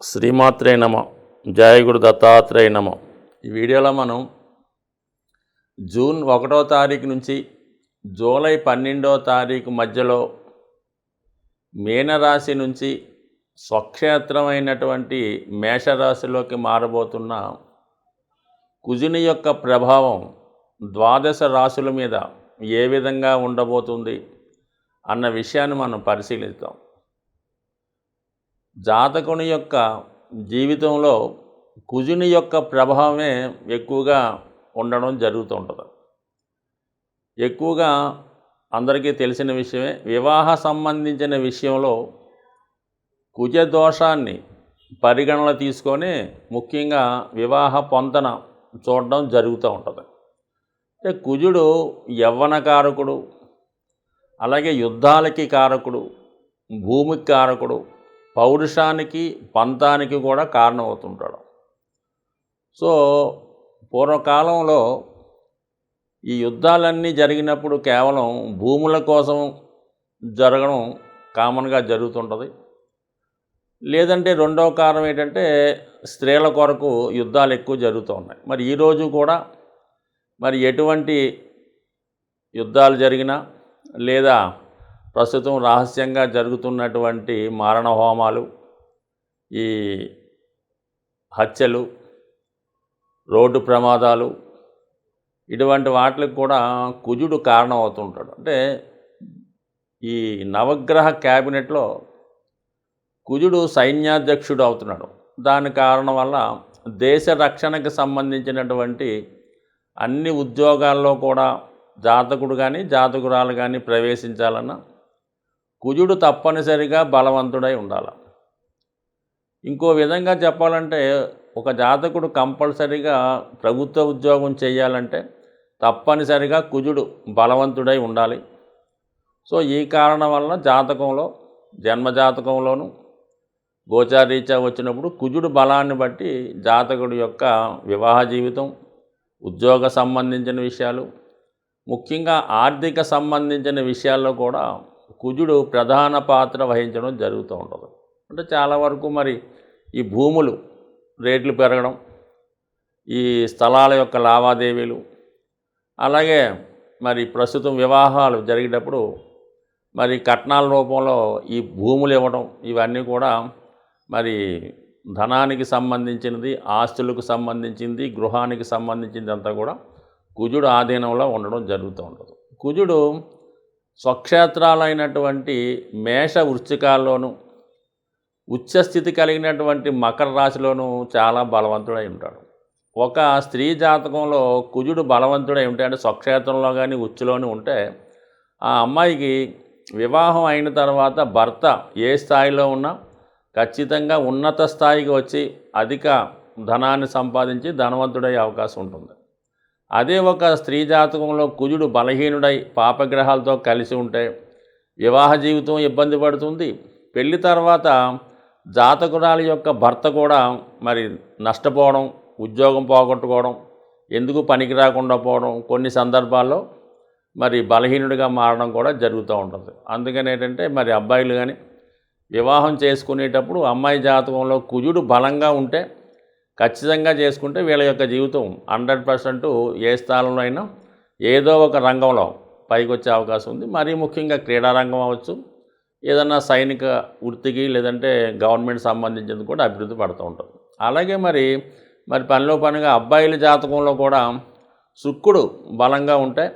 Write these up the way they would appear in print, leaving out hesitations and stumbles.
శ్రీమాత్రే నమ. జయ గురు దత్తాత్రేయ నమ. ఈ వీడియోలో మనం జూన్ 1వ తారీఖు నుంచి జూలై 12వ తారీఖు మధ్యలో మీనరాశి నుంచి స్వక్షేత్రమైనటువంటి మేషరాశిలోకి మారబోతున్న కుజుని యొక్క ప్రభావం ద్వాదశ రాశుల మీద ఏ విధంగా ఉండబోతుంది అన్న విషయాన్ని మనం పరిశీలిద్దాం. జాతకుని యొక్క జీవితంలో కుజుని యొక్క ప్రభావమే ఎక్కువగా ఉండడం జరుగుతుంటుంది. ఎక్కువగా అందరికీ తెలిసిన విషయమే, వివాహ సంబంధించిన విషయంలో కుజ దోషాన్ని పరిగణన తీసుకొని ముఖ్యంగా వివాహ పొంతన చూడడం జరుగుతూ ఉంటుంది. అంటే కుజుడు యవ్వనకారకుడు, అలాగే యుద్ధాలకి కారకుడు, భూమికి కారకుడు, పౌరుషానికి పంతానికి కూడా కారణమవుతుంటాడు. సో పూర్వకాలంలో ఈ యుద్ధాలన్నీ జరిగినప్పుడు కేవలం భూముల కోసం జరగడం కామన్గా జరుగుతుంటుంది. లేదంటే రెండవ కారణం ఏంటంటే స్త్రీల కొరకు యుద్ధాలు ఎక్కువ జరుగుతూ ఉన్నాయి. మరి ఈరోజు కూడా మరి ఎటువంటి యుద్ధాలు జరిగినా లేదా ప్రస్తుతం రహస్యంగా జరుగుతున్నటువంటి మారణ హోమాలు, ఈ హత్యలు, రోడ్డు ప్రమాదాలు, ఇటువంటి వాటికి కూడా కుజుడు కారణం అవుతుంటాడు. అంటే ఈ నవగ్రహ క్యాబినెట్లో కుజుడు సైన్యాధ్యక్షుడు అవుతున్నాడు. దాని కారణం వల్ల దేశ రక్షణకు సంబంధించినటువంటి అన్ని ఉద్యోగాల్లో కూడా జాతకుడు కానీ జాతకురాలు కానీ ప్రవేశించాలన్నా కుజుడు తప్పనిసరిగా బలవంతుడై ఉండాలి. ఇంకో విధంగా చెప్పాలంటే ఒక జాతకుడు కంపల్సరిగా ప్రభుత్వ ఉద్యోగం చేయాలంటే తప్పనిసరిగా కుజుడు బలవంతుడై ఉండాలి. సో ఈ కారణం వలన జాతకంలో, జన్మజాతకంలోనూ గోచారీత్యా వచ్చినప్పుడు కుజుడు బలాన్ని బట్టి జాతకుడి యొక్క వివాహ జీవితం, ఉద్యోగ సంబంధించిన విషయాలు, ముఖ్యంగా ఆర్థిక సంబంధించిన విషయాల్లో కూడా కుజుడు ప్రధాన పాత్ర వహించడం జరుగుతూ ఉంటుంది. అంటే చాలా వరకు మరి ఈ భూములు రేట్లు పెరగడం, ఈ స్థలాల యొక్క లావాదేవీలు, అలాగే మరి ప్రస్తుతం వివాహాలు జరిగేటప్పుడు మరి కట్నాల రూపంలో ఈ భూములు ఇవ్వడం, ఇవన్నీ కూడా మరి ధనానికి సంబంధించినది, ఆస్తులకు సంబంధించింది, గృహానికి సంబంధించింది అంతా కూడా కుజుడు ఆధీనంలో ఉండడం జరుగుతూ ఉంటుంది. కుజుడు స్వక్షేత్రాలైనటువంటి మేష వృశ్చికాల్లోనూ, ఉచ్చస్థితి కలిగినటువంటి మకర రాశిలోనూ చాలా బలవంతుడై ఉంటాడు. ఒక స్త్రీ జాతకంలో కుజుడు బలవంతుడై ఉంటే, అంటే స్వక్షేత్రంలో కానీ ఉచ్చులోని ఉంటే, ఆ అమ్మాయికి వివాహం అయిన తర్వాత భర్త ఏ స్థాయిలో ఉన్నా ఖచ్చితంగా ఉన్నత స్థాయికి వచ్చి అధిక ధనాన్ని సంపాదించి ధనవంతుడయ్యే అవకాశం ఉంటుంది. అదే ఒక స్త్రీ జాతకంలో కుజుడు బలహీనుడై పాపగ్రహాలతో కలిసి ఉంటే వివాహ జీవితం ఇబ్బంది పడుతుంది. పెళ్లి తర్వాత జాతకురాలి యొక్క భర్త కూడా మరి నష్టపోవడం, ఉద్యోగం పోగొట్టుకోవడం, ఎందుకు పనికి రాకుండా పోవడం, కొన్ని సందర్భాల్లో మరి బలహీనుడిగా మారడం కూడా జరుగుతూ ఉంటుంది. అందుకని ఏంటంటే మరి అబ్బాయిలు కానీ వివాహం చేసుకునేటప్పుడు అమ్మాయి జాతకంలో కుజుడు బలంగా ఉంటే ఖచ్చితంగా చేసుకుంటే వీళ్ళ యొక్క జీవితం 100% ఏ స్థానంలో అయినా ఏదో ఒక రంగంలో పైకి వచ్చే అవకాశం ఉంది. మరీ ముఖ్యంగా క్రీడారంగం అవ్వచ్చు, ఏదన్నా సైనిక వృత్తికి లేదంటే గవర్నమెంట్ సంబంధించింది కూడా అభివృద్ధి పడుతూ ఉంటుంది. అలాగే మరి పనిలో పనిగా అబ్బాయిల జాతకంలో కూడా శుక్రుడు బలంగా ఉంటే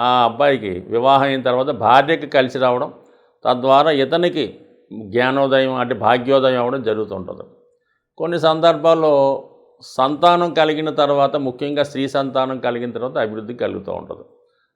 ఆ అబ్బాయికి వివాహం అయిన తర్వాత భార్యకి కలిసి రావడం, తద్వారా ఇతనికి జ్ఞానోదయం అంటే భాగ్యోదయం అవ్వడం జరుగుతుంటుంది. కొన్ని సందర్భాల్లో సంతానం కలిగిన తర్వాత, ముఖ్యంగా స్త్రీ సంతానం కలిగిన తర్వాత అభివృద్ధి కలుగుతూ ఉంటుంది.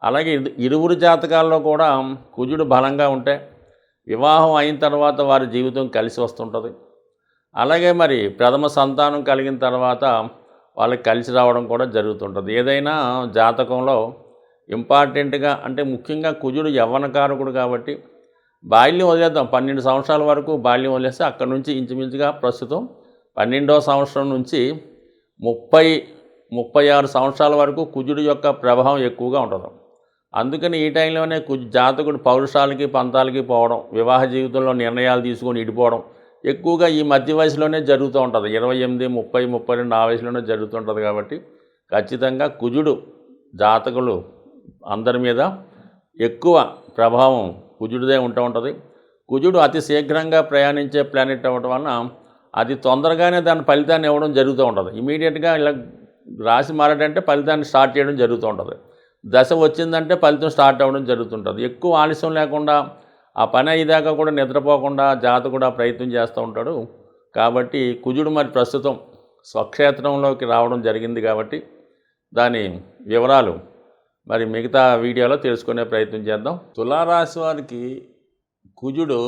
అలాగే ఇరువురు జాతకాల్లో కూడా కుజుడు బలంగా ఉంటే వివాహం అయిన తర్వాత వారి జీవితం కలిసి వస్తుంటుంది. అలాగే మరి ప్రథమ సంతానం కలిగిన తర్వాత వాళ్ళకి కలిసి రావడం కూడా జరుగుతుంటుంది. ఏదైనా జాతకంలో ఇంపార్టెంట్గా అంటే ముఖ్యంగా కుజుడు యవ్వనకారకుడు కాబట్టి బాల్యం వదిలేద్దాం, 12 సంవత్సరాల వరకు బాల్యం వదిలేస్తే అక్కడి నుంచి ఇంచుమించుగా ప్రస్తుతం 12వ సంవత్సరం నుంచి 36 సంవత్సరాల వరకు కుజుడు యొక్క ప్రభావం ఎక్కువగా ఉంటుంది. అందుకని ఈ టైంలోనే జాతకుడు పౌరుషాలకి పంతాలకి పోవడం, వివాహ జీవితంలో నిర్ణయాలు తీసుకొని ఇడిపోవడం, ఎక్కువగా ఈ మధ్య వయసులోనే జరుగుతూ ఉంటుంది. 28, 30, 32 ఆ వయసులోనే జరుగుతుంటుంది. కాబట్టి ఖచ్చితంగా కుజుడు జాతకులు అందరి మీద ఎక్కువ ప్రభావం కుజుడిదే ఉంటూ ఉంటుంది. కుజుడు అతి శీఘ్రంగా ప్రయాణించే ప్లానెట్ అవ్వడం వలన అది తొందరగానే దాని ఫలితాన్ని ఇవ్వడం జరుగుతూ ఉంటుంది. ఇమీడియట్గా ఇలా రాశి మారడంటే ఫలితాన్ని స్టార్ట్ చేయడం జరుగుతూ ఉంటుంది. దశ వచ్చిందంటే ఫలితం స్టార్ట్ అవ్వడం జరుగుతుంటుంది. ఎక్కువ ఆలస్యం లేకుండా ఆ పని అయ్యేదాకా కూడా నిద్రపోకుండా జాతకుడు ఆ ప్రయత్నం చేస్తూ ఉంటాడు. కాబట్టి కుజుడు మరి ప్రస్తుతం స్వక్షేత్రంలోకి రావడం జరిగింది. కాబట్టి దాని వివరాలు మరి మిగతా వీడియోలో తెలుసుకునే ప్రయత్నం చేద్దాం. తులారాశి వారికి కుజుడు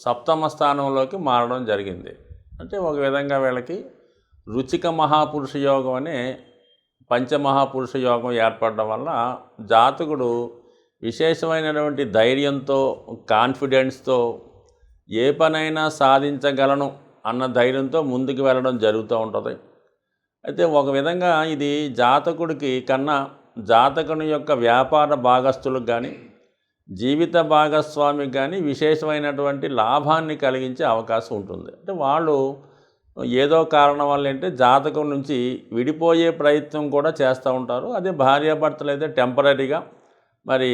సప్తమ స్థానంలోకి మారడం జరిగింది. అంటే ఒక విధంగా వీళ్ళకి రుచిక మహాపురుష యోగం అనే పంచమహాపురుష యోగం ఏర్పడడం వల్ల జాతకుడు విశేషమైనటువంటి ధైర్యంతో, కాన్ఫిడెన్స్తో ఏ పనైనా సాధించగలను అన్న ధైర్యంతో ముందుకు వెళ్ళడం జరుగుతూ ఉంటుంది. అయితే ఒక విధంగా ఇది జాతకుడికి కన్నా జాతకుని యొక్క వ్యాపార భాగస్తులకు కానీ జీవిత భాగస్వామికి కానీ విశేషమైనటువంటి లాభాన్ని కలిగించే అవకాశం ఉంటుంది. అంటే వాళ్ళు ఏదో కారణం వల్ల అంటే జాతకం నుంచి విడిపోయే ప్రయత్నం కూడా చేస్తూ ఉంటారు. అదే భార్యాభర్తలు అయితే టెంపరీగా మరి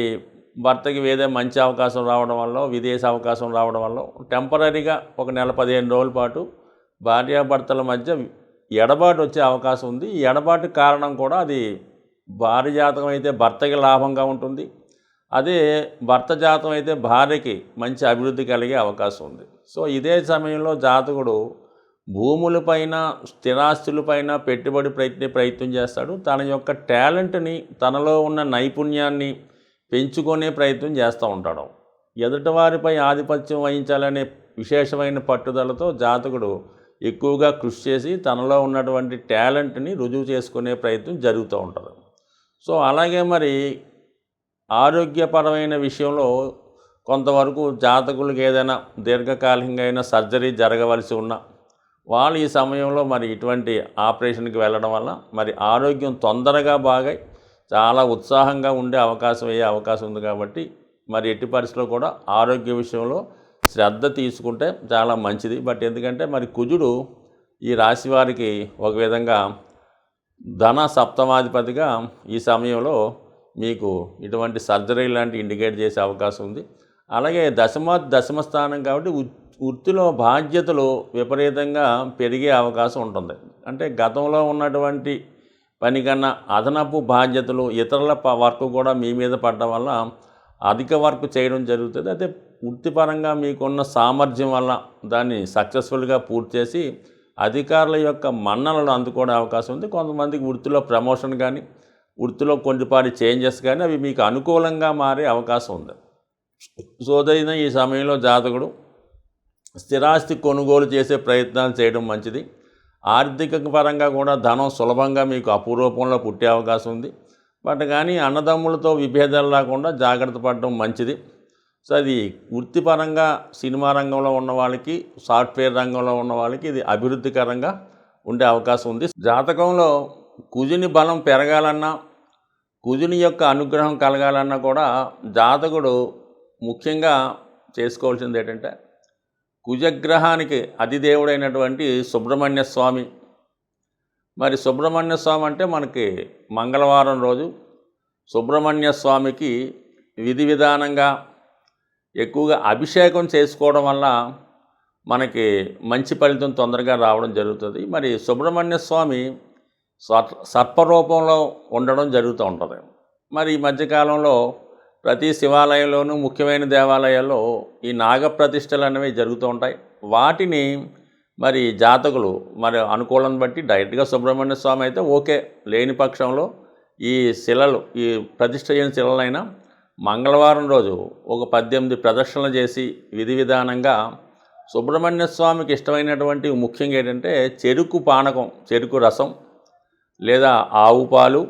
భర్తకి ఏదో మంచి అవకాశం రావడం వల్ల, విదేశీ అవకాశం రావడం వల్ల టెంపరీగా ఒక నెల 15 రోజుల పాటు భార్యాభర్తల మధ్య ఎడబాటు వచ్చే అవకాశం ఉంది. ఈ ఎడబాటు కారణం కూడా అది భార్య జాతకం అయితే భర్తకి లాభంగా ఉంటుంది. అదే భర్త జాతకం అయితే భార్యకి మంచి అభివృద్ధి కలిగే అవకాశం ఉంది. సో ఇదే సమయంలో జాతకుడు భూములపైన, స్థిరాస్తులపైన పెట్టుబడి ప్రయత్నం చేస్తాడు. తన యొక్క టాలెంట్ని, తనలో ఉన్న నైపుణ్యాన్ని పెంచుకునే ప్రయత్నం చేస్తూ ఉంటాడు. ఎదుటివారిపై ఆధిపత్యం వహించాలనే విశేషమైన పట్టుదలతో జాతకుడు ఎక్కువగా కృషి చేసి తనలో ఉన్నటువంటి టాలెంట్ని రుజువు చేసుకునే ప్రయత్నం జరుగుతూ ఉంటుంది. సో అలాగే మరి ఆరోగ్యపరమైన విషయంలో కొంతవరకు జాతకులకు ఏదైనా దీర్ఘకాలికంగా అయినా సర్జరీ జరగవలసి ఉన్న వాళ్ళు ఈ సమయంలో మరి ఇటువంటి ఆపరేషన్కి వెళ్ళడం వల్ల మరి ఆరోగ్యం తొందరగా బాగా చాలా ఉత్సాహంగా ఉండే అవకాశం ఉంది. కాబట్టి మరి ఎట్టి పరిస్థితుల్లో కూడా ఆరోగ్య విషయంలో శ్రద్ధ తీసుకుంటే చాలా మంచిది. బట్ ఎందుకంటే మరి కుజుడు ఈ రాశి వారికి ఒక విధంగా ధన సప్తమాధిపతిగా ఈ సమయంలో మీకు ఇటువంటి సర్జరీ లాంటి ఇండికేట్ చేసే అవకాశం ఉంది. అలాగే దశమ స్థానం కాబట్టి వృత్తిలో బాధ్యతలు విపరీతంగా పెరిగే అవకాశం ఉంటుంది. అంటే గతంలో ఉన్నటువంటి పని కన్నా అదనపు బాధ్యతలు, ఇతరుల వర్క్ కూడా మీ మీద పడడం వల్ల అధిక వర్క్ చేయడం జరుగుతుంది. అయితే వృత్తిపరంగా మీకున్న సామర్థ్యం వల్ల దాన్ని సక్సెస్ఫుల్గా పూర్తి చేసి అధికారుల యొక్క మన్ననలను అందుకోవడం అవకాశం ఉంది. కొంతమందికి వృత్తిలో ప్రమోషన్ కానీ, వృత్తిలో కొన్నిపాటి చేంజెస్ కానీ అవి మీకు అనుకూలంగా మారే అవకాశం ఉంది. సోదైన ఈ సమయంలో జాతకుడు స్థిరాస్తి కొనుగోలు చేసే ప్రయత్నాలు చేయడం మంచిది. ఆర్థిక పరంగా కూడా ధనం సులభంగా మీకు అపురూపంలో పుట్టే అవకాశం ఉంది. బట్ కానీ అన్నదమ్ములతో విభేదాలు రాకుండా జాగ్రత్త పడడం మంచిది. సో అది వృత్తిపరంగా సినిమా రంగంలో ఉన్న వాళ్ళకి, సాఫ్ట్వేర్ రంగంలో ఉన్న వాళ్ళకి ఇది అభివృద్ధికరంగా ఉండే అవకాశం ఉంది. జాతకంలో కుజుని బలం పెరగాలన్నా, కుజుని యొక్క అనుగ్రహం కలగాలన్నా కూడా జాతకుడు ముఖ్యంగా చేసుకోవాల్సింది ఏంటంటే కుజగ్రహానికి అధిదేవుడైనటువంటి సుబ్రహ్మణ్య స్వామి. మరి సుబ్రహ్మణ్య స్వామి అంటే మనకి మంగళవారం రోజు సుబ్రహ్మణ్య స్వామికి విధి విధానంగా ఎక్కువగా అభిషేకం చేసుకోవడం వల్ల మనకి మంచి ఫలితం తొందరగా రావడం జరుగుతుంది. మరి సుబ్రహ్మణ్య స్వామి సర్పరూపంలో ఉండడం జరుగుతూ ఉంటుంది. మరి ఈ మధ్యకాలంలో ప్రతి శివాలయంలోనూ, ముఖ్యమైన దేవాలయాల్లో ఈ నాగప్రతిష్టలు అనేవి జరుగుతూ ఉంటాయి. వాటిని మరి జాతకులు మరి అనుకూలం బట్టి డైరెక్ట్గా సుబ్రహ్మణ్య స్వామి అయితే ఓకే, లేని పక్షంలో ఈ శిలలు, ఈ ప్రతిష్ఠ చేయని శిలలైనా మంగళవారం రోజు ఒక 18 ప్రదక్షిణలు చేసి విధి విధానంగా సుబ్రహ్మణ్య స్వామికి ఇష్టమైనటువంటి ముఖ్యంగా ఏంటంటే చెరుకు పానకం, చెరుకు రసం లేదా ఆవు పాలు,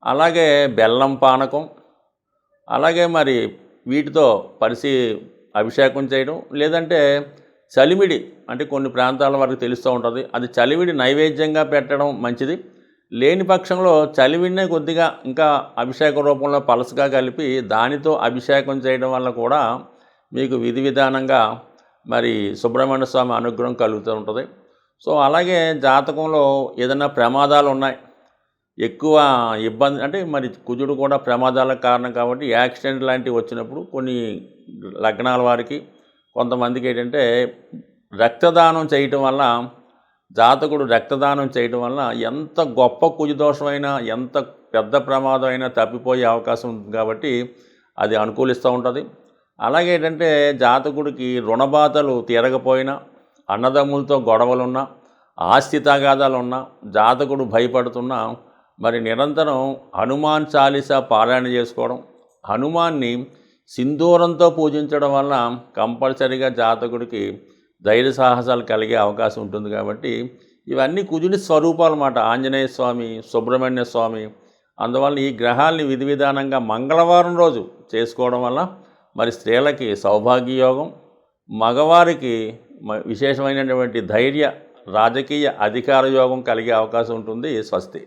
అలాగే బెల్లం పానకం, అలాగే మరి వీటితో అభిషేకం చేయడం, లేదంటే చలిమిడి అంటే కొన్ని ప్రాంతాల వరకు తెలుస్తూ ఉంటుంది, అది చలివిడి నైవేద్యంగా పెట్టడం మంచిది. లేని పక్షంలో చలివిడినే కొద్దిగా ఇంకా అభిషేక రూపంలో పలసగా కలిపి దానితో అభిషేకం చేయడం వల్ల కూడా మీకు విధి విధానంగా మరి సుబ్రహ్మణ్య స్వామి అనుగ్రహం కలుగుతూ ఉంటుంది. సో అలాగే జాతకంలో ఏదైనా ప్రమాదాలు ఉన్నాయి, ఎక్కువ ఇబ్బంది అంటే మరి కుజుడు కూడా ప్రమాదాలకు కారణం కాబట్టి యాక్సిడెంట్ లాంటివి వచ్చినప్పుడు కొన్ని లగ్నాల వారికి కొంతమందికి ఏంటంటే రక్తదానం చేయటం వల్ల, జాతకుడు రక్తదానం చేయటం వల్ల ఎంత గొప్ప కుజదోషమైనా ఎంత పెద్ద ప్రమాదం అయినా తప్పిపోయే అవకాశం ఉంది కాబట్టి అది అనుకూలిస్తూ ఉంటుంది. అలాగే ఏంటంటే జాతకుడికి రుణబాధలు తీరకపోయినా, అన్నదమ్ములతో గొడవలున్నా, ఆస్తి తగాదాలున్నా, జాతకుడు భయపడుతున్నా మరి నిరంతరం హనుమాన్ చాలీసా పారాయణ చేసుకోవడం, హనుమాన్ని సింధూరంతో పూజించడం వల్ల కంపల్సరీగా జాతకుడికి ధైర్య సాహసాలు కలిగే అవకాశం ఉంటుంది. కాబట్టి ఇవన్నీ కుజుని స్వరూపాలు అన్నమాట. ఆంజనేయ స్వామి, సుబ్రహ్మణ్య స్వామి. అందువల్ల ఈ గ్రహాల్ని విధి విధానంగా మంగళవారం రోజు చేసుకోవడం వల్ల మరి స్త్రీలకి సౌభాగ్యయోగం, మగవారికి విశేషమైనటువంటి ధైర్య, రాజకీయ అధికార యోగం కలిగే అవకాశం ఉంటుంది. స్వస్తి.